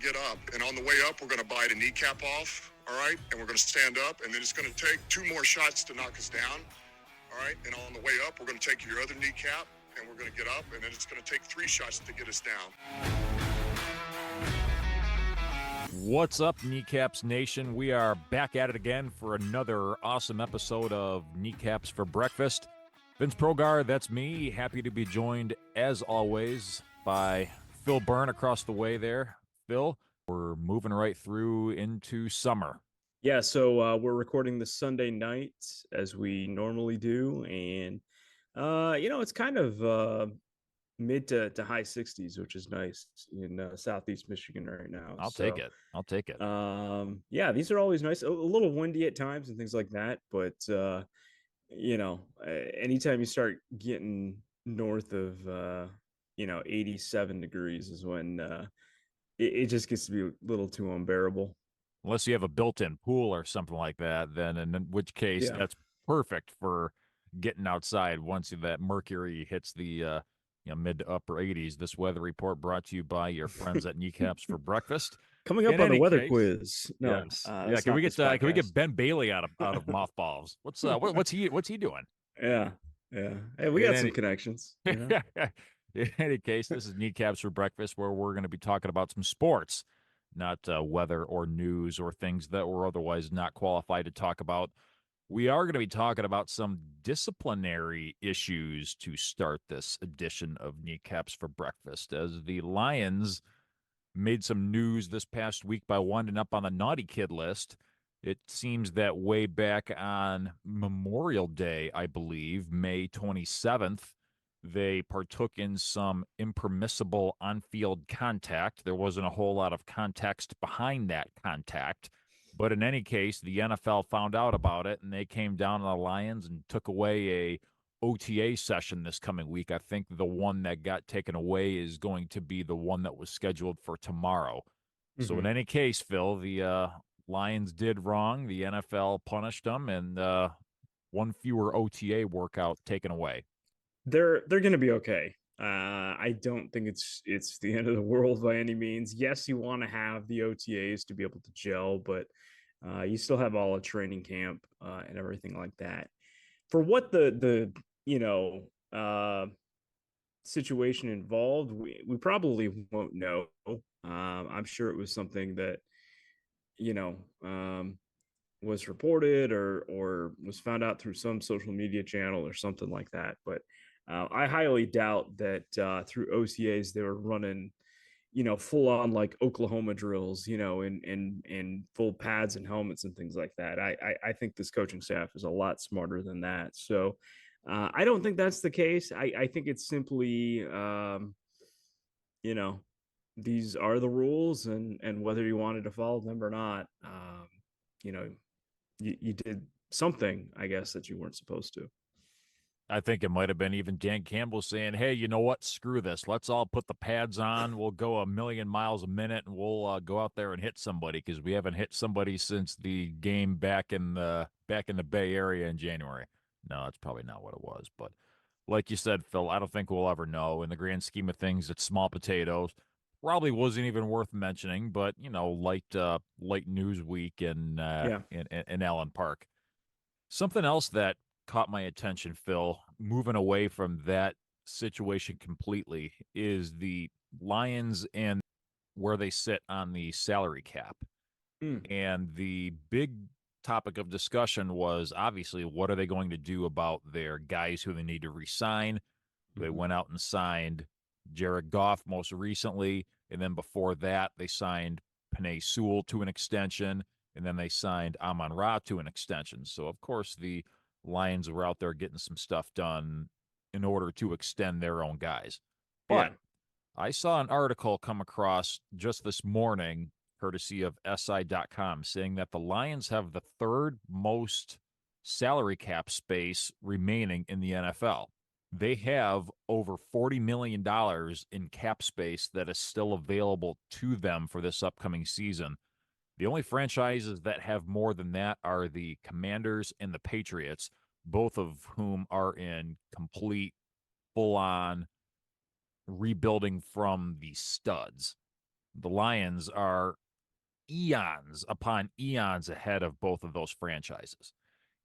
get up, and on the way up, we're going to bite a kneecap off, all right? And we're going to stand up, and then it's going to take 2 more shots to knock us down, all right? And on the way up, we're going to take your other kneecap, and we're going to get up, and then it's going to take 3 shots to get us down. What's up, Kneecaps Nation? We are back at it again for another awesome episode of Kneecaps for Breakfast. Vince Progar, that's me. Happy to be joined, as always, by Phil Byrne across the way there. Phil, we're moving right through into summer. Yeah, so we're recording this Sunday night, as we normally do, and, it's kind of mid to high 60s, which is nice in Southeast Michigan right now. I'll take it. Yeah, these are always nice. A little windy at times and things like that, but anytime you start getting north of 87 degrees is when it just gets to be a little too unbearable. Unless you have a built-in pool or something like that, then in which case that's perfect for getting outside once that mercury hits the mid to upper 80s. This weather report brought to you by your friends at Kneecaps for Breakfast. Coming up on the weather quiz. No, yes. Can we get Ben Bailey out of mothballs? What's he doing? Yeah. Hey, we got some connections. In any case, this is Kneecaps for Breakfast, where we're going to be talking about some sports, not weather or news or things that we're otherwise not qualified to talk about. We are going to be talking about some disciplinary issues to start this edition of Kneecaps for Breakfast, as the Lions made some news this past week by winding up on the naughty kid list. It seems that way back on Memorial Day, I believe, May 27th, they partook in some impermissible on-field contact. There wasn't a whole lot of context behind that contact. But in any case, the NFL found out about it, and they came down on the Lions and took away a OTA session this coming week. I think the one that got taken away is going to be the one that was scheduled for tomorrow. Mm-hmm. So in any case, Phil, the Lions did wrong. The NFL punished them, and one fewer OTA workout taken away. They're going to be okay. I don't think it's the end of the world by any means. Yes, you want to have the OTAs to be able to gel, but you still have all a training camp and everything like that. For what the situation involved, we probably won't know. I'm sure it was something that was reported or was found out through some social media channel or something like that. But I highly doubt that through OTAs they were running, full on like Oklahoma drills, in full pads and helmets and things like that. I think this coaching staff is a lot smarter than that. So I don't think that's the case. I think it's simply, these are the rules, and whether you wanted to follow them or not, you did something, I guess, that you weren't supposed to. I think it might have been even Dan Campbell saying, hey, you know what? Screw this. Let's all put the pads on. We'll go 1,000,000 miles a minute, and we'll go out there and hit somebody, because we haven't hit somebody since the game back in the Bay Area in January. No, that's probably not what it was. But like you said, Phil, I don't think we'll ever know. In the grand scheme of things, it's small potatoes. Probably wasn't even worth mentioning, but, light news week in Allen Park. Something else that caught my attention, Phil, moving away from that situation completely, is the Lions and where they sit on the salary cap. And the big topic of discussion was, obviously, what are they going to do about their guys who they need to re-sign? They went out and signed Jared Goff most recently, and then before that, they signed Penei Sewell to an extension, and then they signed Amon-Ra to an extension. So, of course, the Lions were out there getting some stuff done in order to extend their own guys. But I saw an article come across just this morning, courtesy of SI.com, saying that the Lions have the third most salary cap space remaining in the NFL. They have over $40 million in cap space that is still available to them for this upcoming season. The only franchises that have more than that are the Commanders and the Patriots, both of whom are in complete, full-on rebuilding from the studs. the Lions are eons upon eons ahead of both of those franchises.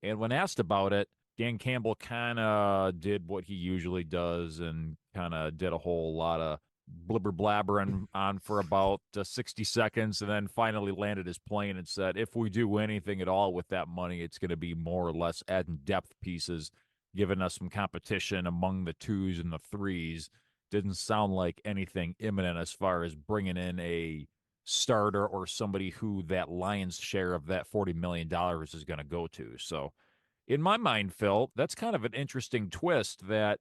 And when asked about it, Dan Campbell kind of did what he usually does and kind of did a whole lot of blibber blabbering on for about 60 seconds and then finally landed his plane and said, if we do anything at all with that money, it's going to be more or less adding depth pieces, giving us some competition among the twos and the threes. Didn't sound like anything imminent as far as bringing in a starter or somebody who that Lions share of that $40 million is going to go to. So, in my mind, Phil, that's kind of an interesting twist that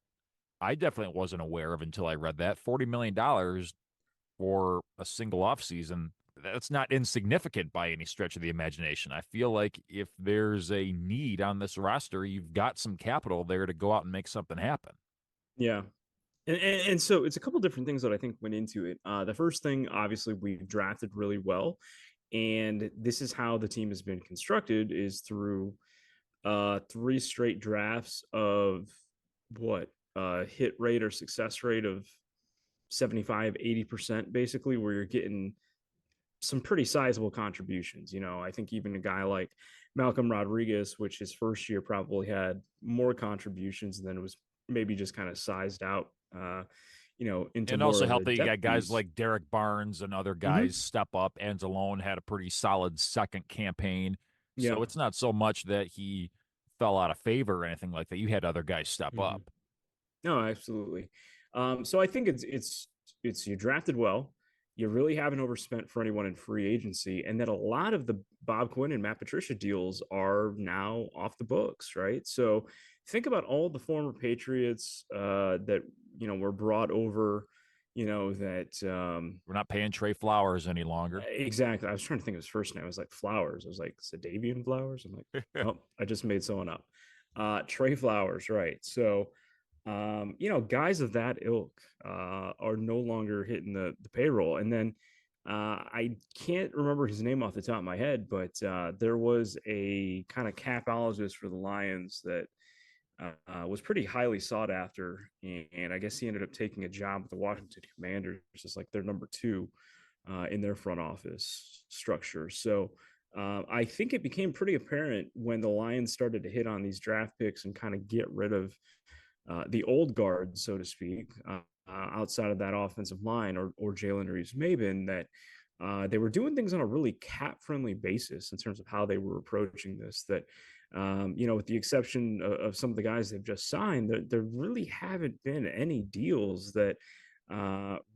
I definitely wasn't aware of until I read that. $40 million for a single offseason, that's not insignificant by any stretch of the imagination. I feel like if there's a need on this roster, you've got some capital there to go out and make something happen. Yeah. And so it's a couple different things that I think went into it. The first thing, obviously, we've drafted really well. And this is how the team has been constructed is through three straight drafts of what hit rate or success rate of 75-80% basically, where you're getting some pretty sizable contributions. I think even a guy like Malcolm Rodriguez, which his first year probably had more contributions than it was maybe just kind of sized out into And more also of a helped that you depth got guys piece. like Derek Barnes and other Mm-hmm. guys step up. Anzalone had a pretty solid second campaign. Yeah. So it's not so much that he fell out of favor or anything like that. You had other guys step Mm-hmm. up. No, absolutely. So I think it's you drafted well. You really haven't overspent for anyone in free agency, and that a lot of the Bob Quinn and Matt Patricia deals are now off the books, right? So think about all the former Patriots that were brought over. That We're not paying Trey Flowers any longer. exactly. I was trying to think of his first name. I was like Flowers. I was like Sadavian Flowers. I'm like, oh, I just made someone up. Trey Flowers, right? So guys of that ilk are no longer hitting the payroll. And then I can't remember his name off the top of my head, but there was a kind of capologist for the Lions that was pretty highly sought after. And I guess he ended up taking a job with the Washington Commanders, just like their number two in their front office structure. So I think it became pretty apparent when the Lions started to hit on these draft picks and kind of get rid of the old guard, so to speak, outside of that offensive line or Jalen Reeves-Maybin, that they were doing things on a really cap-friendly basis in terms of how they were approaching this. That with the exception of some of the guys they've just signed, there really haven't been any deals that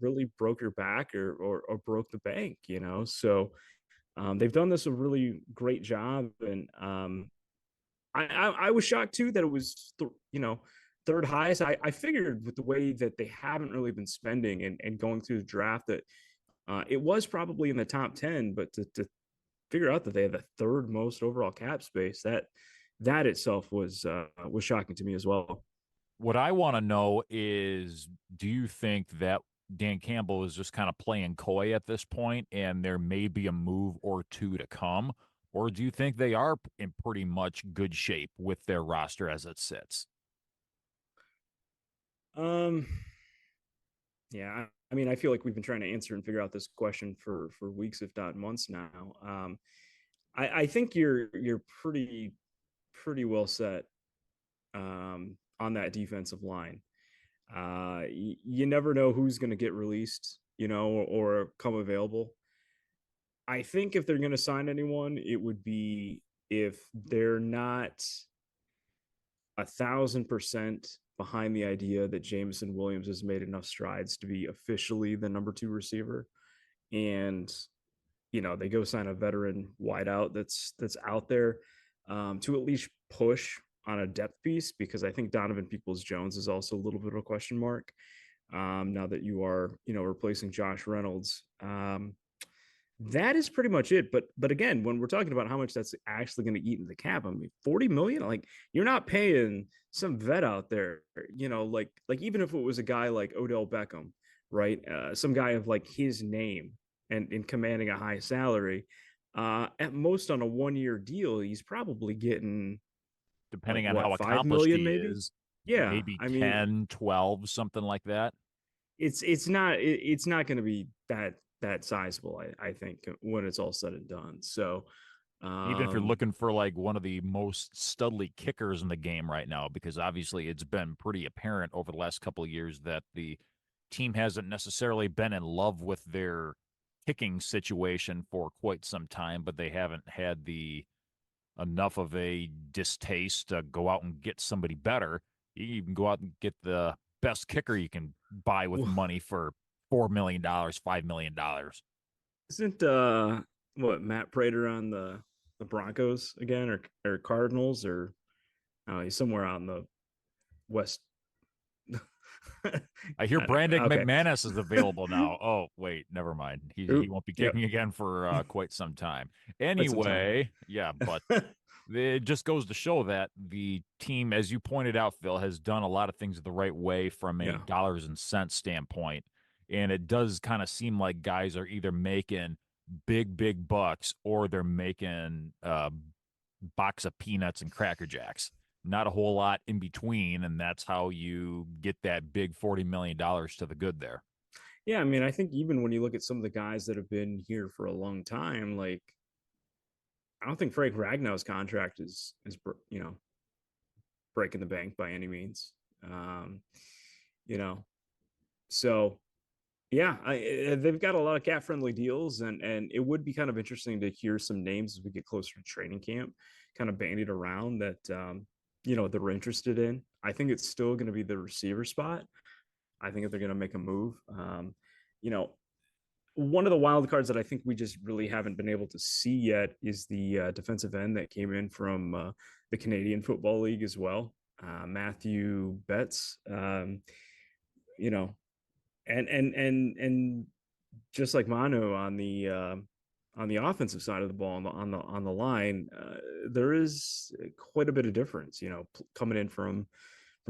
really broke your back or broke the bank. So they've done this a really great job, and I was shocked too that it was third highest. I figured with the way that they haven't really been spending and going through the draft that it was probably in the top 10, but to figure out that they have the third most overall cap space, that itself was shocking to me as well. What I want to know is, do you think that Dan Campbell is just kind of playing coy at this point and there may be a move or two to come? Or do you think they are in pretty much good shape with their roster as it sits? Um, yeah, I mean, I feel like we've been trying to answer and figure out this question for weeks, if not months now. I think you're pretty well set on that defensive line. You never know who's going to get released, or come available. I think if they're going to sign anyone, it would be if they're not 1,000% behind the idea that Jameson Williams has made enough strides to be officially the number two receiver, and they go sign a veteran wideout that's out there to at least push on a depth piece, because I think Donovan Peoples-Jones is also a little bit of a question mark now that you are replacing Josh Reynolds. That is pretty much it. But again, when we're talking about how much that's actually going to eat in the cap, I mean, 40 million, like you're not paying some vet out there, like even if it was a guy like Odell Beckham, right? Some guy of like his name and in commanding a high salary, at most on a 1 year deal, he's probably getting like Depending on what, how 5 accomplished million he maybe? is, Yeah. maybe I mean, 10, 12, something like that. it's not going to be that that sizable, I think, when it's all said and done. So, Even if you're looking for like one of the most studly kickers in the game right now, because obviously it's been pretty apparent over the last couple of years that the team hasn't necessarily been in love with their kicking situation for quite some time, but they haven't had the enough of a distaste to go out and get somebody better. You can go out and get the best kicker you can buy with money for $4 million, $5 million. isn't what Matt Prater on the Broncos again, or Cardinals, or he's somewhere out in the West. I hear Brandon Okay. McManus is available now. Oh, wait, never mind. He won't be Yep. kicking again for quite some time. Quite some time. Anyway, yeah, but it just goes to show that the team, as you pointed out, Phil, has done a lot of things the right way from a Yeah. dollars and cents standpoint. And it does kind of seem like guys are either making big bucks or they're making a box of peanuts and Cracker Jacks. Not a whole lot in between, and that's how you get that big $40 million to the good there. Yeah, I mean, I think even when you look at some of the guys that have been here for a long time, like I don't think Frank Ragnow's contract is breaking the bank by any means. Um, you know, so yeah, they've got a lot of cat friendly deals, and it would be kind of interesting to hear some names as we get closer to training camp, kind of bandied around that they're interested in. I think it's still going to be the receiver spot. I think if they're going to make a move, you know, one of the wild cards that I think we just really haven't been able to see yet is the defensive end that came in from the Canadian Football League as well, Matthew Betts. You know, and just like Manu on the offensive side of the ball on the line, there is quite a bit of difference. Coming in from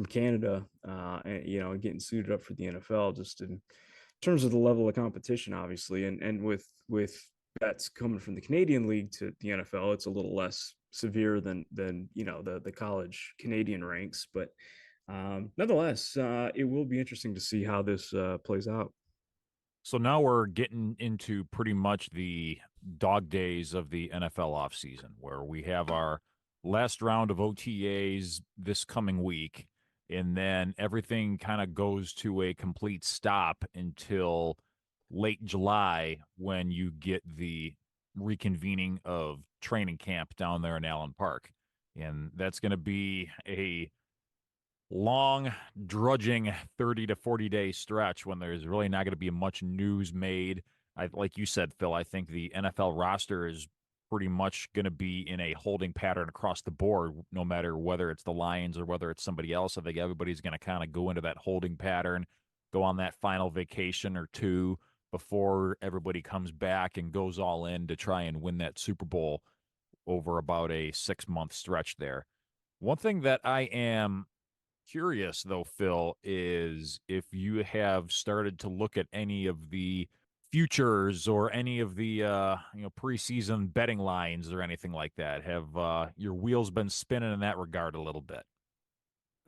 Canada, and getting suited up for the NFL, just in terms of the level of competition, obviously, and with bets coming from the Canadian League to the NFL, it's a little less severe than the college Canadian ranks, but nonetheless, it will be interesting to see how this plays out. So now we're getting into pretty much the dog days of the NFL offseason, where we have our last round of OTAs this coming week, and then everything kind of goes to a complete stop until late July when you get the reconvening of training camp down there in Allen Park. And that's going to be a long, drudging 30 to 40-day stretch when there's really not going to be much news made. Like you said, Phil, I think the NFL roster is pretty much going to be in a holding pattern across the board, no matter whether it's the Lions or whether it's somebody else. I think everybody's going to kind of go into that holding pattern, go on that final vacation or two before everybody comes back and goes all in to try and win that Super Bowl over about a 6-month stretch there. One thing that I am curious though, Phil, is if you have started to look at any of the futures or any of the preseason betting lines or anything like that. Have your wheels been spinning in that regard a little bit?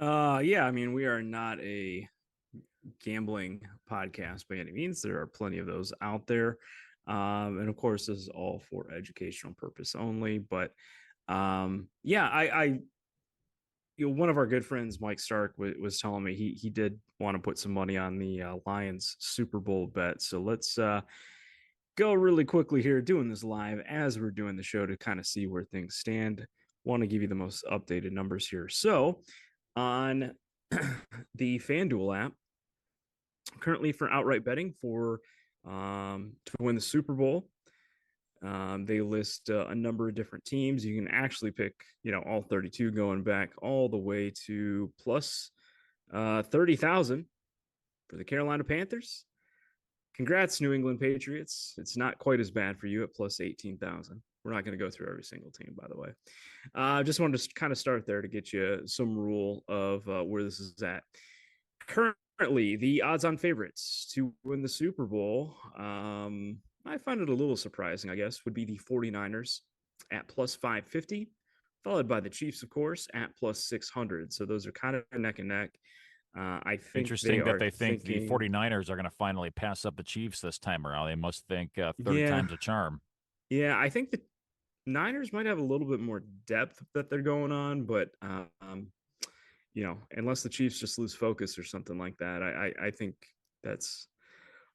Yeah, I mean, we are not a gambling podcast by any means. There are plenty of those out there. And of course, this is all for educational purpose only. But yeah, I one of our good friends, Mike Stark, was telling me he did want to put some money on the Lions Super Bowl bet. So let's go really quickly here, doing this live as we're doing the show to kind of see where things stand. Want to give you the most updated numbers here. So on the FanDuel app, currently for outright betting to win the Super Bowl, they list a number of different teams. You can actually pick, all 32, going back all the way to plus 30,000 for the Carolina Panthers. Congrats, New England Patriots. It's not quite as bad for you at plus 18,000. We're not going to go through every single team, by the way. Just wanted to kind of start there to get you some rule of where this is at. Currently, the odds-on favorites to win the Super Bowl, I find it a little surprising, I guess, would be the 49ers at plus 550, followed by the Chiefs, of course, at plus 600. So those are kind of neck and neck. I think they Interesting that are they think the thinking, 49ers are going to finally pass up the Chiefs this time around. They must think 30 yeah, times a charm. yeah. I think the Niners might have a little bit more depth that they're going on, but unless the Chiefs just lose focus or something like that, I think that's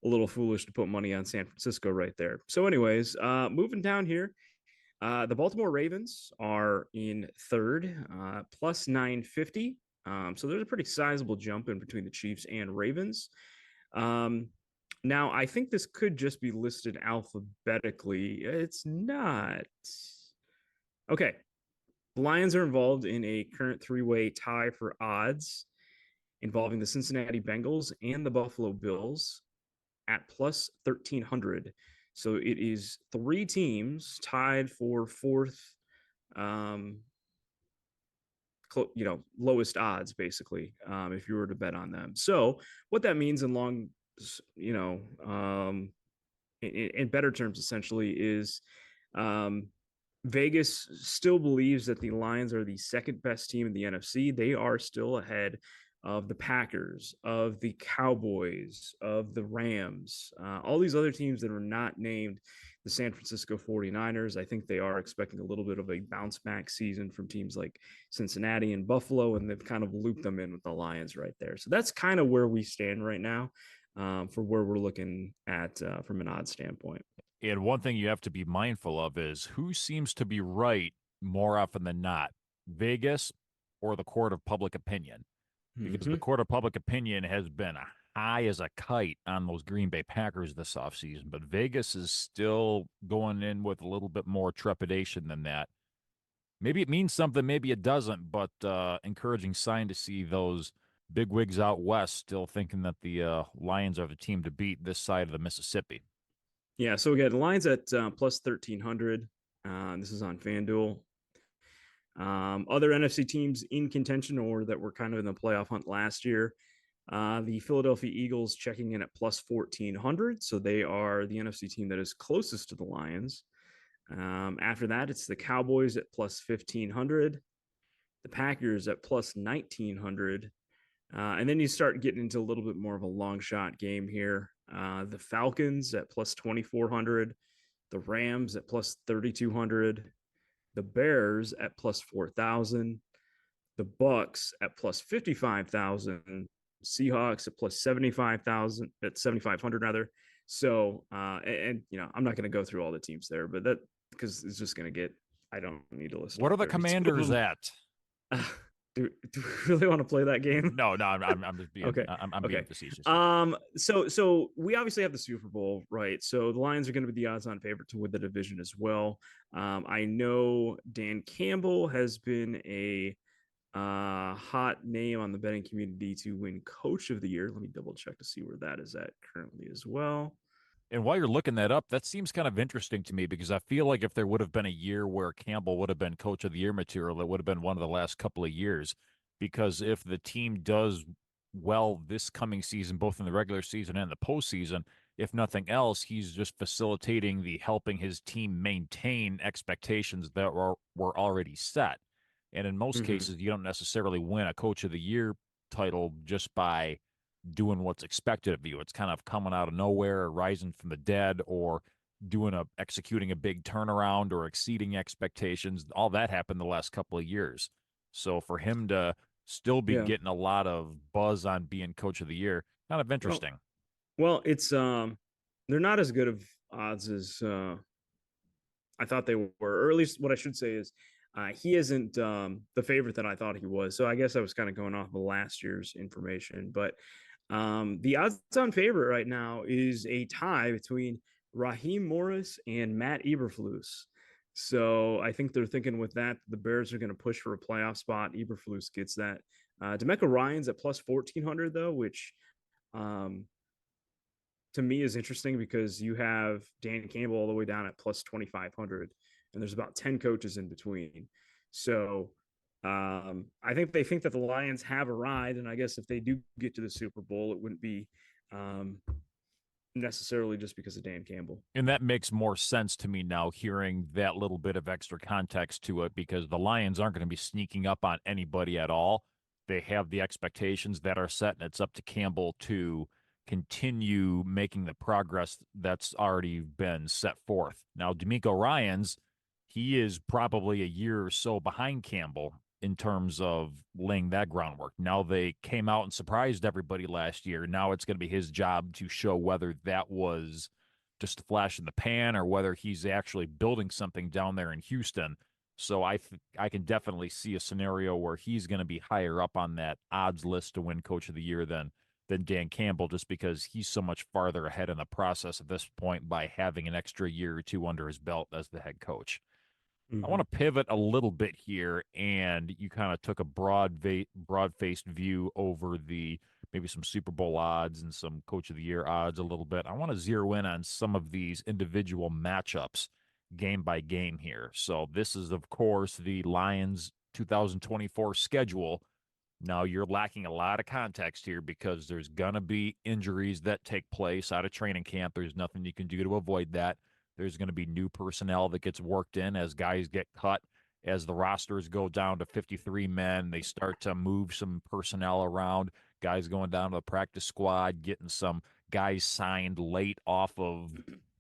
a little foolish to put money on San Francisco right there. So, anyways, moving down here, the Baltimore Ravens are in third, plus 950. So there's a pretty sizable jump in between the Chiefs and Ravens. Um, Now, I think this could just be listed alphabetically. It's not. Okay. The Lions are involved in a current three-way tie for odds involving the Cincinnati Bengals and the Buffalo Bills at plus 1,300. So it is three teams tied for fourth, um, lowest odds, basically, if you were to bet on them. So what that means in long, you know, in better terms, essentially, is um, Vegas still believes that the Lions are the second best team in the NFC. They are still ahead of the Packers, of the Cowboys, of the Rams, all these other teams that are not named the San Francisco 49ers. I think they are expecting a little bit of a bounce back season from teams like Cincinnati and Buffalo, and they've kind of looped them in with the Lions right there. So that's kind of where we stand right now, for where we're looking at from an odds standpoint. And one thing you have to be mindful of is who seems to be right more often than not, Vegas or the court of public opinion. Because the Mm-hmm. court of public opinion has been high as a kite on those Green Bay Packers this offseason, but Vegas is still going in with a little bit more trepidation than that. Maybe it means something, maybe it doesn't, but encouraging sign to see those big wigs out west still thinking that the Lions are the team to beat this side of the Mississippi. Yeah, so again, the line's at plus 1,300. This is on FanDuel. Other NFC teams in contention or that were kind of in the playoff hunt last year. The Philadelphia Eagles checking in at plus 1,400. So they are the NFC team that is closest to the Lions. After that, it's the Cowboys at plus 1,500, the Packers at plus 1,900. And then you start getting into a little bit more of a long shot game here. The Falcons at plus 2,400, the Rams at plus 3,200, the Bears at plus 4,000, the Bucks at plus 55,000, Seahawks at plus 75,000 at 7,500 rather. So, I'm not going to go through all the teams there, but that because it's just going to get. I don't need to list What all are the 32 of Commanders them. at? Do we really want to play that game? No, I'm just being Okay. I'm Okay. being facetious. So we obviously have the Super Bowl, right? So the Lions are going to be the odds-on favorite to win the division as well. I know Dan Campbell has been a hot name on the betting community to win Coach of the Year. Let me double check to see where that is at currently as well. And while you're looking that up, that seems kind of interesting to me because I feel like if there would have been a year where Campbell would have been Coach of the Year material, it would have been one of the last couple of years. Because if the team does well this coming season, both in the regular season and the postseason, if nothing else, he's just facilitating the helping his team maintain expectations that were already set. And in most Mm-hmm. cases, you don't necessarily win a Coach of the Year title just by doing what's expected of you. It's kind of coming out of nowhere, rising from the dead, or executing a big turnaround or exceeding expectations. All that happened the last couple of years. So for him to still be Yeah. getting a lot of buzz on being Coach of the Year, kind of Well, interesting. well, it's they're not as good of odds as I thought they were, or at least what I should say is he isn't the favorite that I thought he was. So I guess I was kind of going off of last year's information. But the odds on favorite right now is a tie between Raheem Morris and Matt Eberflus. So I think they're thinking with that, the Bears are going to push for a playoff spot. Eberflus gets that. D'Amico Ryan's at plus 1,400, though, which um, to me is interesting because you have Dan Campbell all the way down at plus 2,500, and there's about 10 coaches in between. So I think they think that the Lions have a ride, and I guess if they do get to the Super Bowl, it wouldn't be um, necessarily just because of Dan Campbell. And that makes more sense to me now, hearing that little bit of extra context to it, because the Lions aren't going to be sneaking up on anybody at all. they have the expectations that are set, and it's up to Campbell to continue making the progress that's already been set forth. Now, D'Amico Ryans, he is probably a year or so behind Campbell in terms of laying that groundwork. Now they came out and surprised everybody last year. Now it's going to be his job to show whether that was just a flash in the pan or whether he's actually building something down there in Houston. So I can definitely see a scenario where he's going to be higher up on that odds list to win Coach of the Year than Dan Campbell, just because he's so much farther ahead in the process at this point by having an extra year or two under his belt as the head coach. I want to pivot a little bit here, and you kind of took a broad-faced view over the maybe some Super Bowl odds and some Coach of the Year odds a little bit. I want to zero in on some of these individual matchups game by game here. So this is, of course, the Lions 2024 schedule. Now, you're lacking a lot of context here because there's going to be injuries that take place out of training camp. There's nothing you can do to avoid that. There's going to be new personnel that gets worked in as guys get cut, as the rosters go down to 53 men. They start to move some personnel around, guys going down to the practice squad, getting some guys signed late off of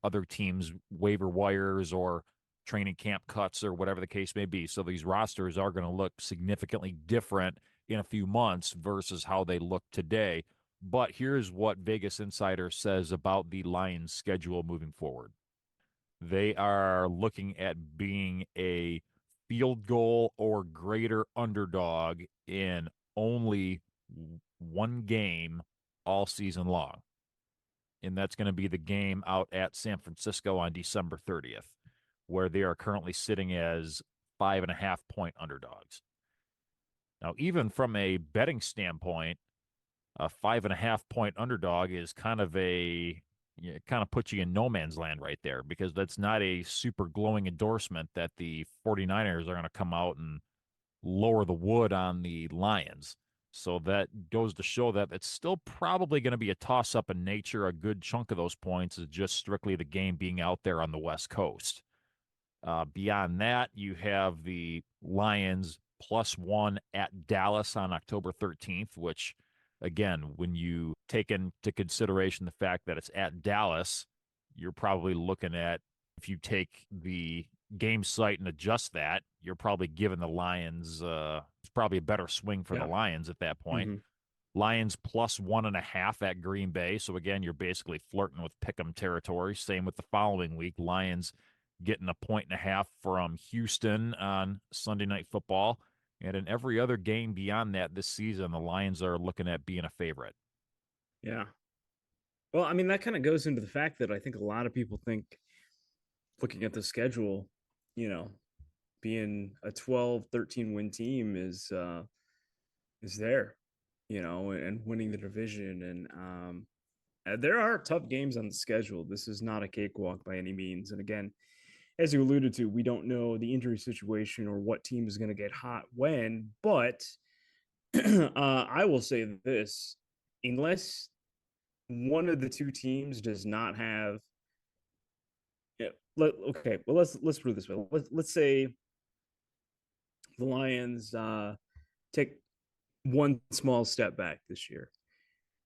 other teams' waiver wires or training camp cuts or whatever the case may be. So these rosters are going to look significantly different in a few months versus how they look today. But here's what Vegas Insider says about the Lions' schedule moving forward. They are looking at being a field goal or greater underdog in only one game all season long. And that's going to be the game out at San Francisco on December 30th, where they are currently sitting as 5.5-point underdogs. Now, even from a betting standpoint, a 5.5-point underdog is kind of it kind of puts you in no man's land right there, because that's not a super glowing endorsement that the 49ers are going to come out and lower the wood on the Lions. So that goes to show that it's still probably going to be a toss-up in nature. A good chunk of those points is just strictly the game being out there on the West Coast. Beyond that, you have the Lions +1 at Dallas on October 13th, which, again, when you take into consideration the fact that it's at Dallas, you're probably looking at, if you take the game site and adjust that, you're probably giving the Lions, it's probably a better swing for the Lions at that point. Lions +1.5 at Green Bay. So again, you're basically flirting with pick'em territory. Same with the following week. Lions getting 1.5 from Houston on Sunday Night Football. And in every other game beyond that this season, the Lions are looking at being a favorite. Yeah. Well, I mean, that kind of goes into the fact that I think a lot of people think, looking at the schedule, being a 12, 13 win team is there, and winning the division. And there are tough games on the schedule. This is not a cakewalk by any means. And again, as you alluded to, we don't know the injury situation or what team is going to get hot when, but I will say this, unless one of the two teams does not have, okay, well, let's put it this way. Let's say the Lions take one small step back this year.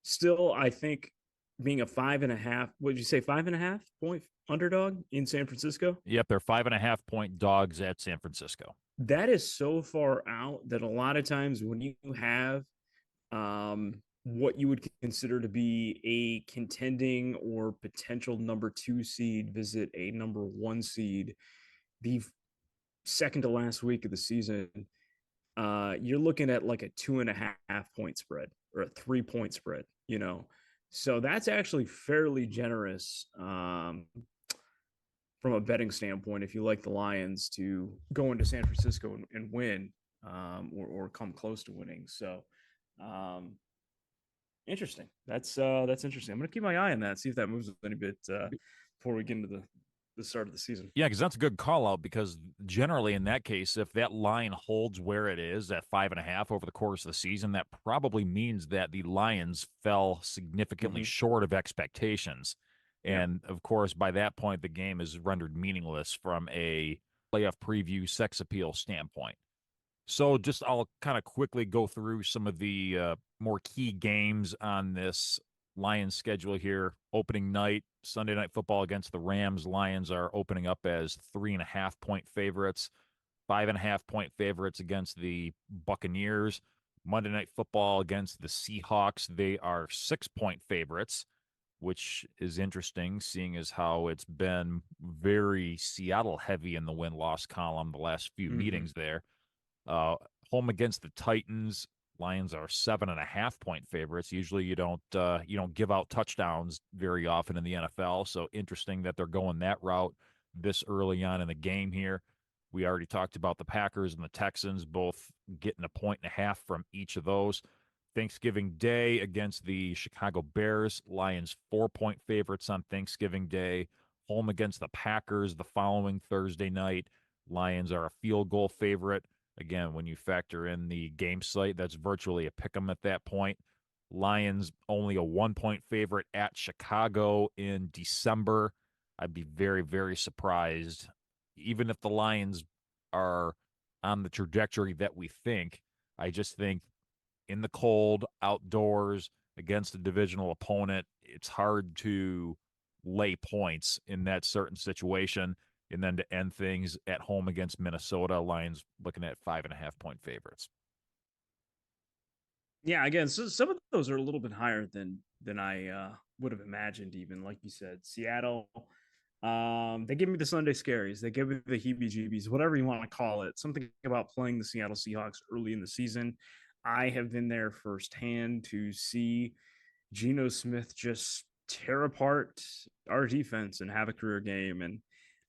Still, I think being a 5.5, what did you say, 5.5-point underdog in San Francisco? Yep, they're 5.5-point dogs at San Francisco. That is so far out that a lot of times when you have what you would consider to be a contending or potential number 2 seed visit a number 1 seed the second to last week of the season, you're looking at like a 2.5-point spread or a 3-point spread, so that's actually fairly generous from a betting standpoint if you like the Lions to go into San Francisco and win, or come close to winning. So interesting. That's interesting. I'm going to keep my eye on that, see if that moves any bit before we get into the start of the season. Yeah, because that's a good call out, because generally in that case, if that line holds where it is at 5.5 over the course of the season, that probably means that the Lions fell significantly short of expectations. And of course, by that point, the game is rendered meaningless from a playoff preview sex appeal standpoint. So just I'll kind of quickly go through some of the more key games on this Lions schedule here. Opening night, Sunday Night Football against the Rams. Lions are opening up as 3.5-point favorites, 5.5-point favorites against the Buccaneers. Monday Night Football against the Seahawks. They are 6-point favorites, which is interesting, seeing as how it's been very Seattle heavy in the win-loss column the last few Mm-hmm. meetings there. Uh, Home against the Titans, Lions are 7.5-point favorites. Usually, you don't give out touchdowns very often in the NFL. So interesting that they're going that route this early on in the game here. We already talked about the Packers and the Texans both getting 1.5 from each of those. Thanksgiving Day against the Chicago Bears, Lions 4-point favorites on Thanksgiving Day. Home against the Packers the following Thursday night, Lions are a field goal favorite. Again, when you factor in the game site, that's virtually a pick 'em at that point. Lions only a 1-point favorite at Chicago in December. I'd be very, very surprised, even if the Lions are on the trajectory that we think. I just think in the cold, outdoors, against a divisional opponent, it's hard to lay points in that certain situation. And then to end things at home against Minnesota, Lions looking at 5.5-point favorites. Yeah, again, so some of those are a little bit higher than I would have imagined. Even like you said, Seattle. They give me the Sunday scaries. They give me the heebie-jeebies, whatever you want to call it. Something about playing the Seattle Seahawks early in the season. I have been there firsthand to see Geno Smith just tear apart our defense and have a career game. And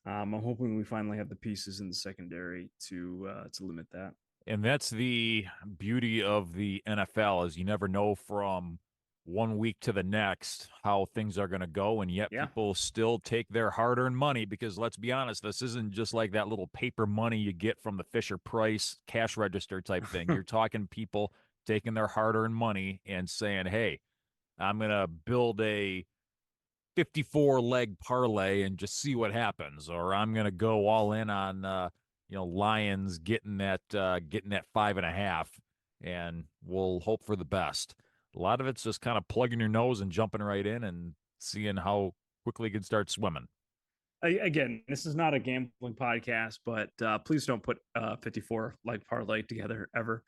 I'm hoping we finally have the pieces in the secondary to limit that. And that's the beauty of the NFL is you never know from one week to the next how things are going to go, and yet Yeah. people still take their hard-earned money because let's be honest, this isn't just like that little paper money you get from the Fisher Price cash register type thing. You're talking people taking their hard-earned money and saying, "Hey, I'm going to build a 54 leg parlay and just see what happens," or I'm going to go all in on Lions getting that 5.5, and we'll hope for the best. A lot of it's just kind of plugging your nose and jumping right in and seeing how quickly you can start swimming. Again, this is not a gambling podcast, but please don't put 54 like parlay together ever.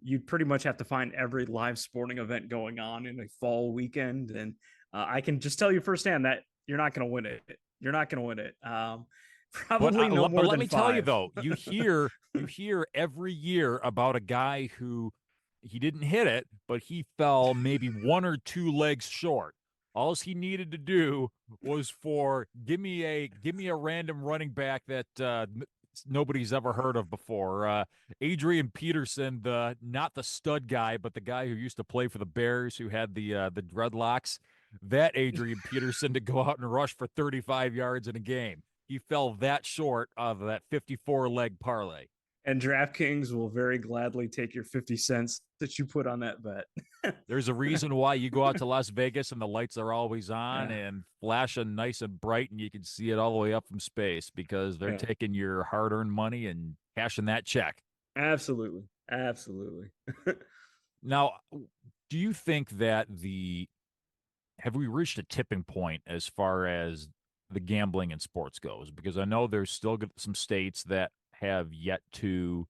You'd pretty much have to find every live sporting event going on in a fall weekend, and I can just tell you firsthand that you're not going to win it. You're not going to win it. Probably no But more let than me tell you five. though, you hear every year about a guy who he didn't hit it, but he fell maybe one or two legs short. All he needed to do was for give me a random running back that nobody's ever heard of before. Adrian Peterson, the not the stud guy, but the guy who used to play for the Bears, who had the dreadlocks. That Adrian Peterson to go out and rush for 35 yards in a game. He fell that short of that 54 leg parlay. And DraftKings will very gladly take your 50 cents that you put on that bet. There's a reason why you go out to Las Vegas and the lights are always on Yeah. and flashing nice and bright, and you can see it all the way up from space because they're Yeah. taking your hard earned money and cashing that check. Absolutely. Absolutely. Now, do you think that have we reached a tipping point as far as the gambling in sports goes? Because I know there's still some states that have yet to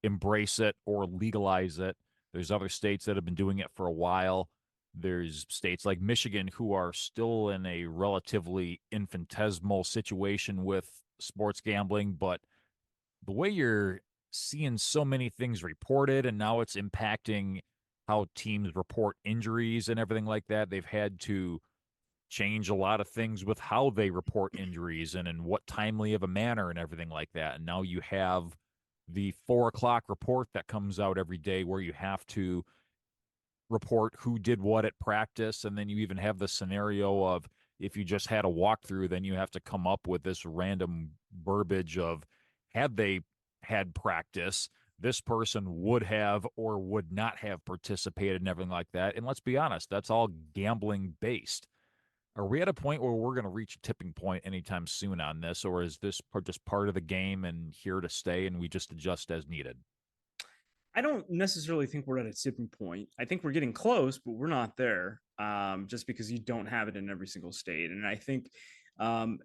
embrace it or legalize it. There's other states that have been doing it for a while. There's states like Michigan who are still in a relatively infinitesimal situation with sports gambling, but the way you're seeing so many things reported and now it's impacting how teams report injuries and everything like that, they've had to change a lot of things with how they report injuries and in what timely of a manner and everything like that. And now you have the 4 o'clock report that comes out every day where you have to report who did what at practice. And then you even have the scenario of if you just had a walkthrough, then you have to come up with this random verbiage of had they had practice, this person would have or would not have participated and everything like that. And let's be honest, that's all gambling based. Are we at a point where we're going to reach a tipping point anytime soon on this, or is this just part of the game and here to stay, and we just adjust as needed? I don't necessarily think we're at a tipping point. I think we're getting close, but we're not there. Just because you don't have it in every single state, and I think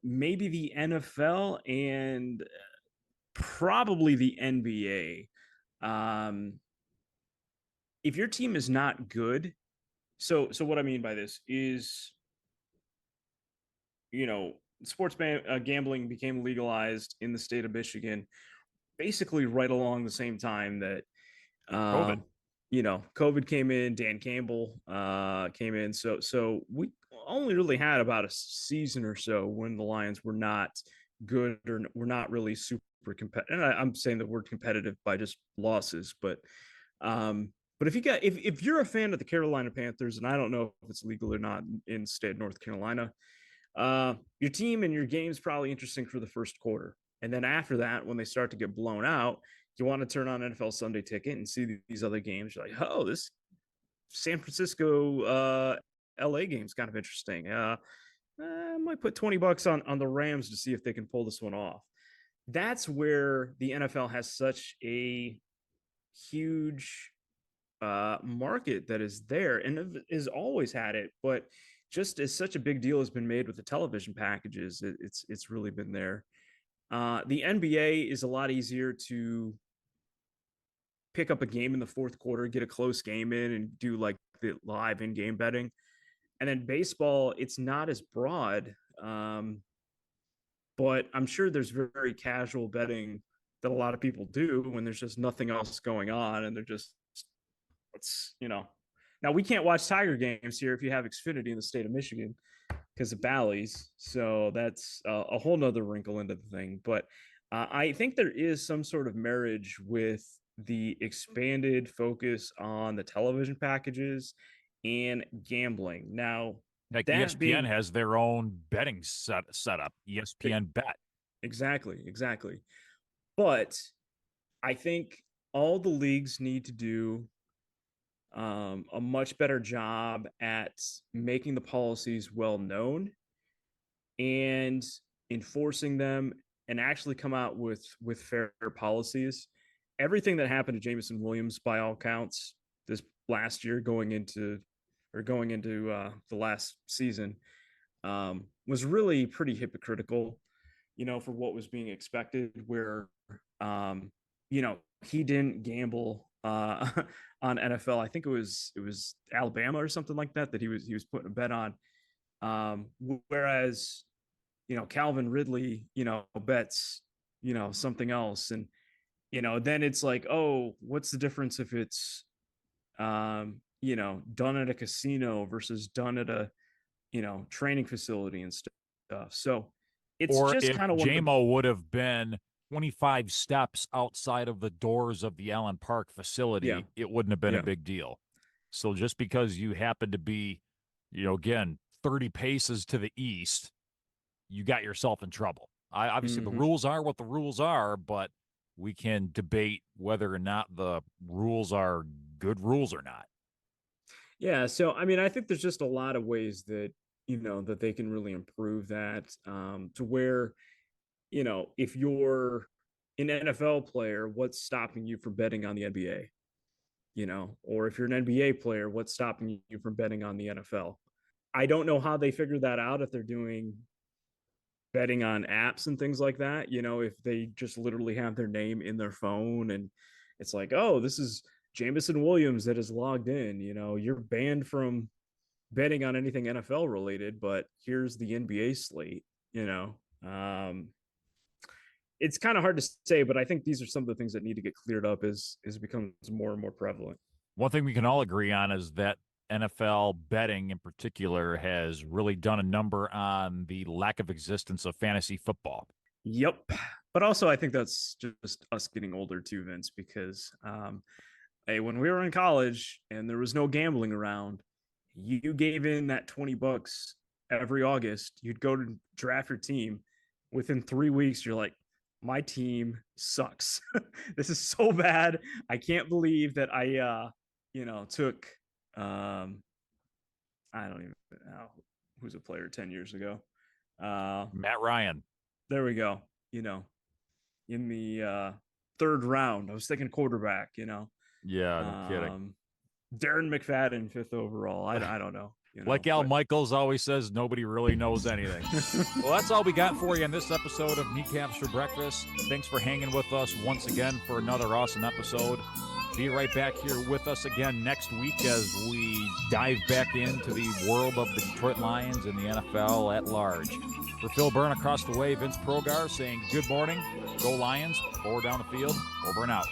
maybe the NFL and probably the NBA. If your team is not good, so what I mean by this is, you know, gambling became legalized in the state of Michigan, basically right along the same time that COVID. Um, COVID came in, Dan Campbell came in. So we only really had about a season or so when the Lions were not good or were not really super competitive. And I'm saying the word competitive by just losses, but if you're a fan of the Carolina Panthers, and I don't know if it's legal or not in the state of North Carolina, your team and your game's probably interesting for the first quarter. And then after that, when they start to get blown out, you want to turn on NFL Sunday Ticket and see these other games. You're like, oh, this San Francisco LA game's kind of interesting. I might put $20 on the Rams to see if they can pull this one off. That's where the NFL has such a huge market that is there and has always had it, but just as such a big deal has been made with the television packages, it's really been there. The NBA is a lot easier to pick up a game in the fourth quarter, get a close game in, and do like the live in-game betting. And then baseball, it's not as broad, but I'm sure there's very casual betting that a lot of people do when there's just nothing else going on, and they're just, it's Now we can't watch Tiger games here if you have Xfinity in the state of Michigan because of Bally's, so that's a whole nother wrinkle into the thing. But I think there is some sort of marriage with the expanded focus on the television packages and gambling. Now, Like that ESPN being has their own betting setup, ESPN Bet. exactly. But I think all the leagues need to do a much better job at making the policies well known and enforcing them, and actually come out with fair policies. Everything that happened to Jameson Williams, by all counts, this last year going into the last season, was really pretty hypocritical, for what was being expected. Where um, he didn't gamble on NFL. I think it was Alabama or something like that he was putting a bet on. Whereas Calvin Ridley, bets, something else. And, then it's like, oh, what's the difference if it's, done at a casino versus done at a, training facility and stuff. So it's Or just if kind of one of the, JMO would have been 25 steps outside of the doors of the Allen Park yeah, facility, it wouldn't have been a yeah. big deal. So just because you happen to be, again, 30 paces to the east, you got yourself in trouble. Obviously, the Mm-hmm. rules are what the rules are, but we can debate whether or not the rules are good rules or not. Yeah, so I mean, I think there's just a lot of ways that that they can really improve that, to where if you're an NFL player, what's stopping you from betting on the NBA? Or if you're an NBA player, what's stopping you from betting on the NFL? I don't know how they figured that out, if they're doing betting on apps and things like that, if they just literally have their name in their phone and it's like, oh, this is Jameson Williams that is logged in, you're banned from betting on anything NFL related, but here's the NBA slate, you know. It's kind of hard to say, but I think these are some of the things that need to get cleared up as it becomes more and more prevalent. One thing we can all agree on is that NFL betting in particular has really done a number on the lack of existence of fantasy football. Yep. But also, I think that's just us getting older too, Vince, because hey, when we were in college and there was no gambling around, you gave in that $20 every August, you'd go to draft your team. Within 3 weeks, you're like, my team sucks. This is so bad. I can't believe that I took I don't even know who's a player 10 years ago. Matt Ryan. There we go. In the third round, I was thinking quarterback. Yeah, no kidding. Darren McFadden, 5th overall. I don't know. Like Al Michaels always says, nobody really knows anything. Well, that's all we got for you in this episode of Kneecaps for Breakfast. Thanks for hanging with us once again for another awesome episode. Be right back here with us again next week as we dive back into the world of the Detroit Lions and the NFL at large. For Phil Byrne across the way, Vince Progar saying good morning, go Lions, forward down the field, over and out.